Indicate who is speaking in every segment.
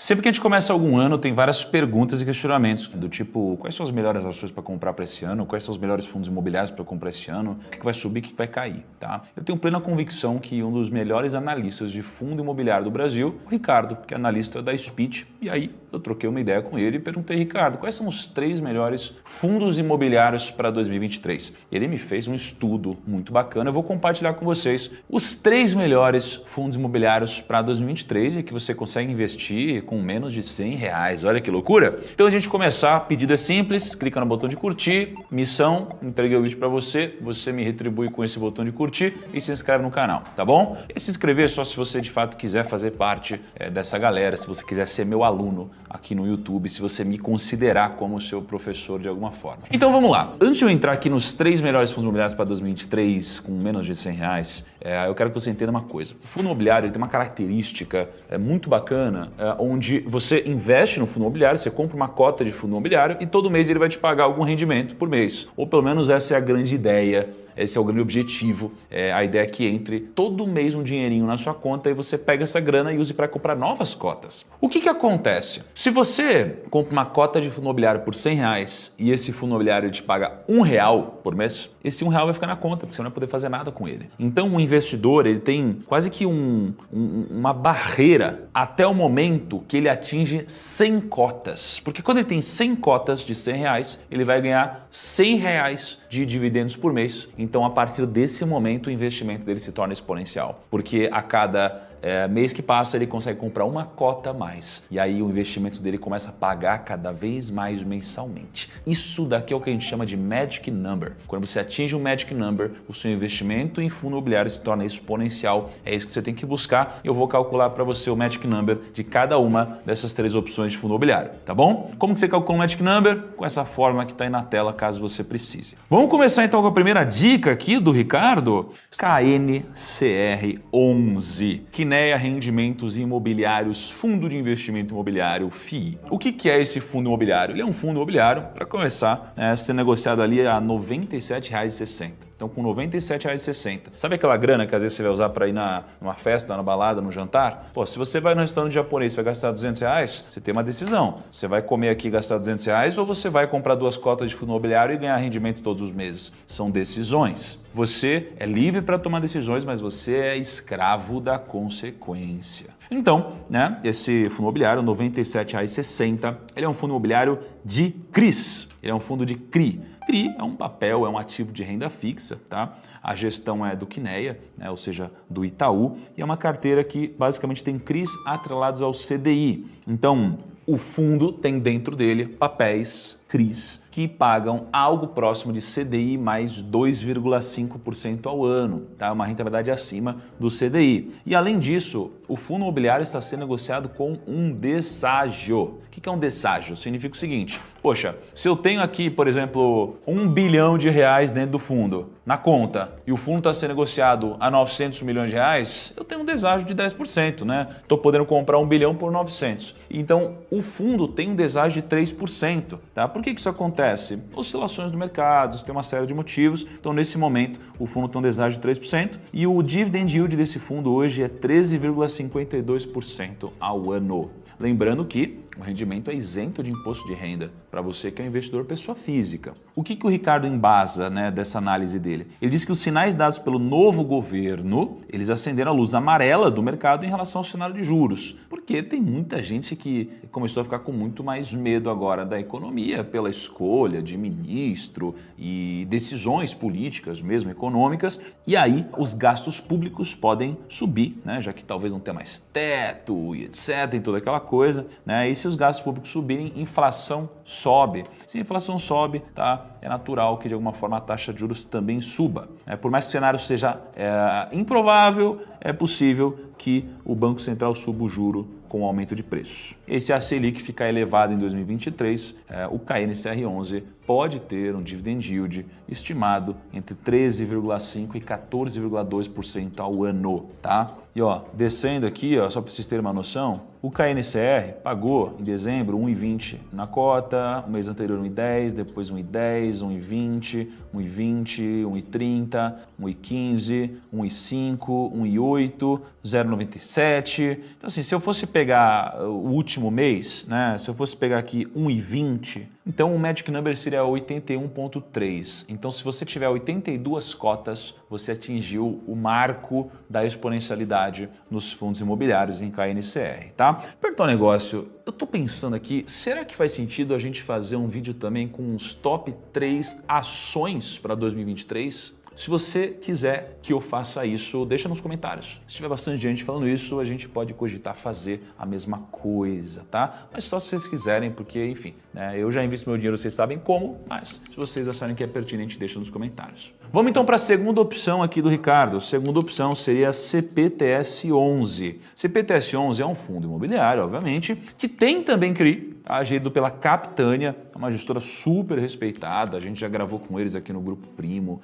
Speaker 1: Sempre que a gente começa algum ano, tem várias perguntas e questionamentos do tipo, quais são as melhores ações para comprar para esse ano? Quais são os melhores fundos imobiliários para comprar esse ano? O que vai subir, o que vai cair, tá? Eu tenho plena convicção que um dos melhores analistas de fundo imobiliário do Brasil, o Ricardo, que é analista da Speech, e aí eu troquei uma ideia com ele e perguntei, Ricardo, quais são os 3 melhores fundos imobiliários para 2023? Ele me fez um estudo muito bacana, eu vou compartilhar com vocês os 3 melhores fundos imobiliários para 2023 e que você consegue investir com menos de R$100. Olha que loucura! Então a gente começar, pedido é simples, clica no botão de curtir, missão, entreguei o vídeo para você, você me retribui com esse botão de curtir e se inscreve no canal, tá bom? E se inscrever só se você de fato quiser fazer parte dessa galera, se você quiser ser meu aluno aqui no YouTube, se você me considerar como seu professor de alguma forma. Então vamos lá, antes de eu entrar aqui nos 3 melhores fundos imobiliários para 2023 com menos de R$100, eu quero que você entenda uma coisa. O fundo imobiliário tem uma característica muito bacana, onde você investe no fundo imobiliário, você compra uma cota de fundo imobiliário e todo mês ele vai te pagar algum rendimento por mês. Ou pelo menos essa é a grande ideia. Esse é o grande objetivo, a ideia é que entre todo mês um dinheirinho na sua conta e você pega essa grana e use para comprar novas cotas. O que acontece? Se você compra uma cota de fundo imobiliário por R$100 e esse fundo imobiliário te paga R$1 por mês, esse R$1 vai ficar na conta, porque você não vai poder fazer nada com ele. Então o investidor ele tem quase que uma barreira até o momento que ele atinge 100 cotas. Porque quando ele tem 100 cotas de R$100, ele vai ganhar R$100 de dividendos por mês. Então, a partir desse momento, o investimento dele se torna exponencial, porque a cada mês que passa, ele consegue comprar uma cota a mais. E aí o investimento dele começa a pagar cada vez mais mensalmente. Isso daqui é o que a gente chama de Magic Number. Quando você atinge um Magic Number, o seu investimento em fundo imobiliário se torna exponencial. É isso que você tem que buscar. Eu vou calcular para você o Magic Number de cada uma dessas 3 opções de fundo imobiliário, tá bom? Como que você calcula o Magic Number? Com essa forma que está aí na tela, caso você precise. Vamos começar então com a primeira dica aqui do Ricardo. KNCR11, Quineia Rendimentos Imobiliários, Fundo de Investimento Imobiliário, FII. O que é esse fundo imobiliário? Ele é um fundo imobiliário, para começar, ser negociado ali a R$ 97,60. Então, com R$ 97,60. Sabe aquela grana que às vezes você vai usar para ir numa festa, na balada, no jantar? Pô, se você vai no restaurante japonês e vai gastar R$200, você tem uma decisão. Você vai comer aqui e gastar R$200 ou você vai comprar 2 cotas de fundo imobiliário e ganhar rendimento todos os meses? São decisões. Você é livre para tomar decisões, mas você é escravo da consequência. Então, esse fundo imobiliário, R$ 97,60, ele é um fundo imobiliário de CRIs. Ele é um fundo de CRI. CRI é um papel, é um ativo de renda fixa, tá? A gestão é do Quineia, ou seja, do Itaú, e é uma carteira que basicamente tem CRIs atrelados ao CDI. Então, o fundo tem dentro dele papéis CRIs que pagam algo próximo de CDI mais 2,5% ao ano, tá? Uma rentabilidade acima do CDI. E além disso, o fundo imobiliário está sendo negociado com um deságio. O que é um deságio? Significa o seguinte, poxa, se eu tenho aqui, por exemplo, R$1 bilhão dentro do fundo, na conta, e o fundo está sendo negociado a 900 milhões de reais, eu tenho um deságio de 10%, né? Estou podendo comprar 1 bilhão por 900. Então, o fundo tem um deságio de 3%, tá? Por que isso acontece? Oscilações do mercado, tem uma série de motivos. Então, nesse momento, o fundo tem um deságio de 3% e o dividend yield desse fundo hoje é 13,52% ao ano. Lembrando que o rendimento é isento de imposto de renda para você que é um investidor pessoa física. O que o Ricardo embasa dessa análise dele? Ele diz que os sinais dados pelo novo governo, eles acenderam a luz amarela do mercado em relação ao cenário de juros. Porque tem muita gente que começou a ficar com muito mais medo agora da economia pela escolha de ministro e decisões políticas, mesmo econômicas. E aí os gastos públicos podem subir, já que talvez não tenha mais teto e etc, e toda aquela coisa. E se os gastos públicos subirem, inflação sobe. Se a inflação sobe, é natural que de alguma forma a taxa de juros também suba. Por mais que o cenário seja improvável, é possível que o Banco Central suba o juro com o aumento de preços. E se a Selic ficar elevada em 2023, o KNCR11 pode ter um dividend yield estimado entre 13,5% e 14,2% ao ano, tá? E ó, descendo aqui, ó, só para vocês terem uma noção, o KNCR pagou em dezembro 1,20 na cota, o mês anterior 1,10, depois 1,10, 1,20, 1,20, 1,30, 1,15, 1,5, 1,8, 0,97. Então assim, se eu fosse pegar o último mês, né, se eu fosse pegar aqui 1,20, então o Magic Number seria 81,3. Então se você tiver 82 cotas, você atingiu o marco da exponencialidade nos fundos imobiliários em KNCR, tá? Perguntar um negócio, eu tô pensando aqui, será que faz sentido a gente fazer um vídeo também com os top 3 ações para 2023? Se você quiser que eu faça isso, deixa nos comentários. Se tiver bastante gente falando isso, a gente pode cogitar fazer a mesma coisa, tá? Mas só se vocês quiserem, porque, enfim, né, eu já invisto meu dinheiro, vocês sabem como, mas se vocês acharem que é pertinente, deixa nos comentários. Vamos então para a segunda opção aqui do Ricardo. A segunda opção seria a CPTS11. CPTS11 é um fundo imobiliário, obviamente, que tem também CRI, agido pela Capitânia, é uma gestora super respeitada, a gente já gravou com eles aqui no Grupo Primo,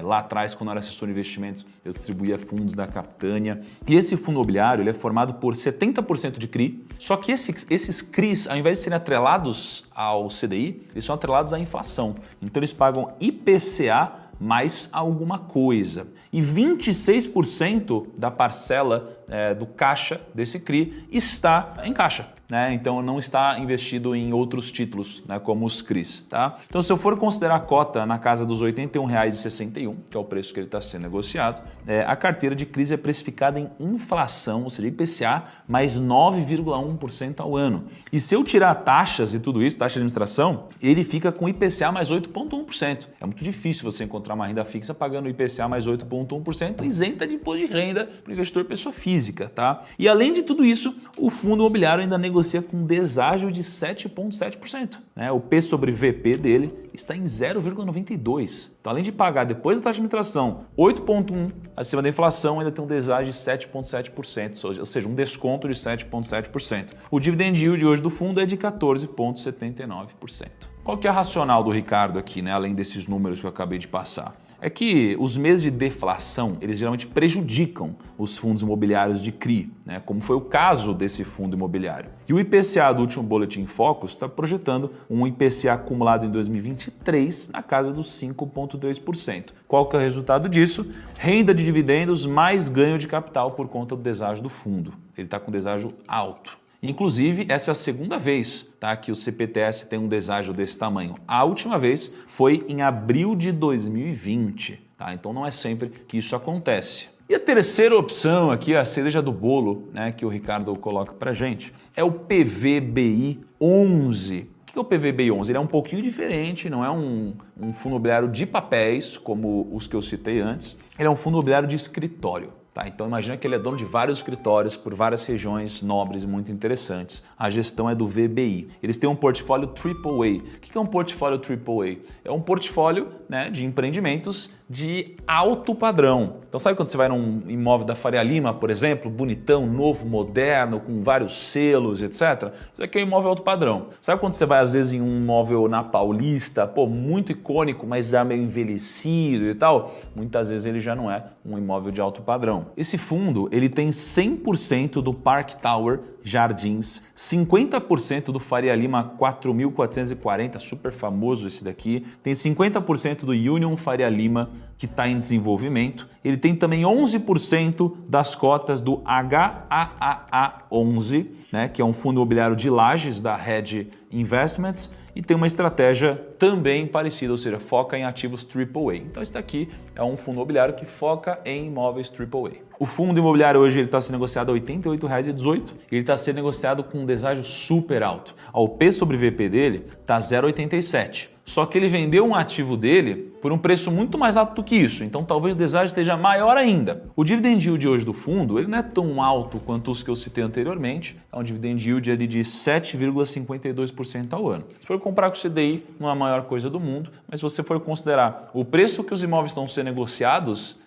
Speaker 1: lá atrás, quando eu era assessor de investimentos, eu distribuía fundos da Capitânia. E esse fundo imobiliário ele é formado por 70% de CRI, só que esses CRIs, ao invés de serem atrelados ao CDI, eles são atrelados à inflação. Então eles pagam IPCA mais alguma coisa. E 26% da parcela do caixa desse CRI está em caixa, né? Então não está investido em outros títulos, né, como os CRIs, tá? Então se eu for considerar a cota na casa dos R$ 81,61, que é o preço que ele está sendo negociado, a carteira de CRIs é precificada em inflação, ou seja, IPCA mais 9,1% ao ano. E se eu tirar taxas e tudo isso, taxa de administração, ele fica com IPCA mais 8,1%. É muito difícil você encontrar uma renda fixa pagando IPCA mais 8,1% isenta de imposto de renda para o investidor pessoa física, tá? E além de tudo isso, o fundo imobiliário ainda negocia com deságio de 7,7%, né? O P sobre VP dele está em 0,92. Então, além de pagar depois da taxa de administração 8,1% acima da inflação, ainda tem um deságio de 7,7%, ou seja, um desconto de 7,7%. O dividend yield hoje do fundo é de 14,79%. Qual que é a racional do Ricardo aqui, né? Além desses números que eu acabei de passar? É que os meses de deflação, eles geralmente prejudicam os fundos imobiliários de CRI, né? Como foi o caso desse fundo imobiliário. E o IPCA do último Boletim Focus está projetando um IPCA acumulado em 2023 na casa dos 5,2%. Qual que é o resultado disso? Renda de dividendos mais ganho de capital por conta do deságio do fundo. Ele está com deságio alto. Inclusive, essa é a segunda vez, tá, que o CPTS tem um deságio desse tamanho. A última vez foi em abril de 2020. Tá? Então não é sempre que isso acontece. E a terceira opção aqui, a cereja do bolo, né, que o Ricardo coloca pra gente, é o PVBI 11. O que é o PVBI 11? Ele é um pouquinho diferente, não é um fundo imobiliário de papéis, como os que eu citei antes. Ele é um fundo imobiliário de escritório. Tá, então imagina que ele é dono de vários escritórios por várias regiões nobres muito interessantes. A gestão é do VBI. Eles têm um portfólio AAA. O que é um portfólio AAA? É um portfólio, né, de empreendimentos de alto padrão. Então sabe quando você vai num imóvel da Faria Lima, por exemplo, bonitão, novo, moderno, com vários selos, etc. Isso aqui é um imóvel alto padrão. Sabe quando você vai às vezes em um imóvel na Paulista, pô, muito icônico, mas já meio envelhecido e tal? Muitas vezes ele já não é um imóvel de alto padrão. Esse fundo, ele tem 100% do Park Tower Jardins, 50% do Faria Lima 4440, super famoso esse daqui, tem 50% do Union Faria Lima, que está em desenvolvimento. Ele tem também 11% das cotas do HAAA11, né, que é um fundo imobiliário de Lajes da Red Investments, e tem uma estratégia também parecida, ou seja, foca em ativos AAA. Então esse daqui é um fundo imobiliário que foca em imóveis AAA. O fundo imobiliário hoje está sendo negociado a R$ 88,18 e ele está sendo negociado com um deságio super alto. O P sobre VP dele está 0,87. Só que ele vendeu um ativo dele por um preço muito mais alto do que isso, então talvez o deságio esteja maior ainda. O dividend yield hoje do fundo ele não é tão alto quanto os que eu citei anteriormente, é um dividend yield ali de 7,52% ao ano. Se for comparar com o CDI, não é a maior coisa do mundo, mas se você for considerar o preço que os imóveis estão sendo negociados,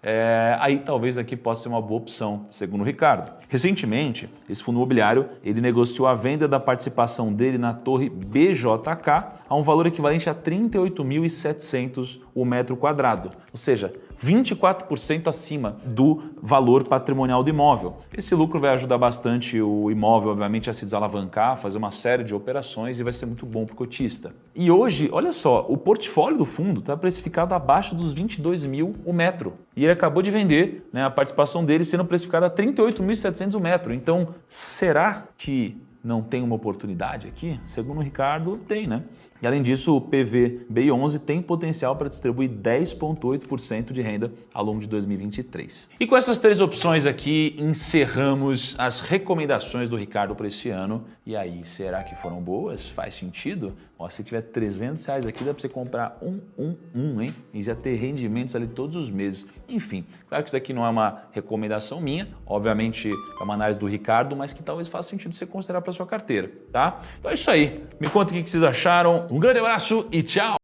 Speaker 1: aí talvez aqui possa ser uma boa opção, segundo o Ricardo. Recentemente, esse fundo imobiliário ele negociou a venda da participação dele na torre BJK a um valor equivalente a R$ 38.700 o metro quadrado, ou seja, 24% acima do valor patrimonial do imóvel. Esse lucro vai ajudar bastante o imóvel, obviamente, a se desalavancar, fazer uma série de operações e vai ser muito bom para o cotista. E hoje, olha só, o portfólio do fundo está precificado abaixo dos 22 mil o metro. E ele acabou de vender, né, a participação dele sendo precificada a 38.700 o metro. Então, será que não tem uma oportunidade aqui? Segundo o Ricardo, tem, né? E além disso, o PVBI11 tem potencial para distribuir 10,8% de renda ao longo de 2023. E com essas três opções aqui, encerramos as recomendações do Ricardo para esse ano. E aí, será que foram boas? Faz sentido? Ó, se tiver R$300 aqui, dá para você comprar hein? E já ter rendimentos ali todos os meses. Enfim, claro que isso aqui não é uma recomendação minha, obviamente é uma análise do Ricardo, mas que talvez faça sentido você considerar para sua carteira, tá? Então é isso aí. Me conta o que vocês acharam. Um grande abraço e tchau!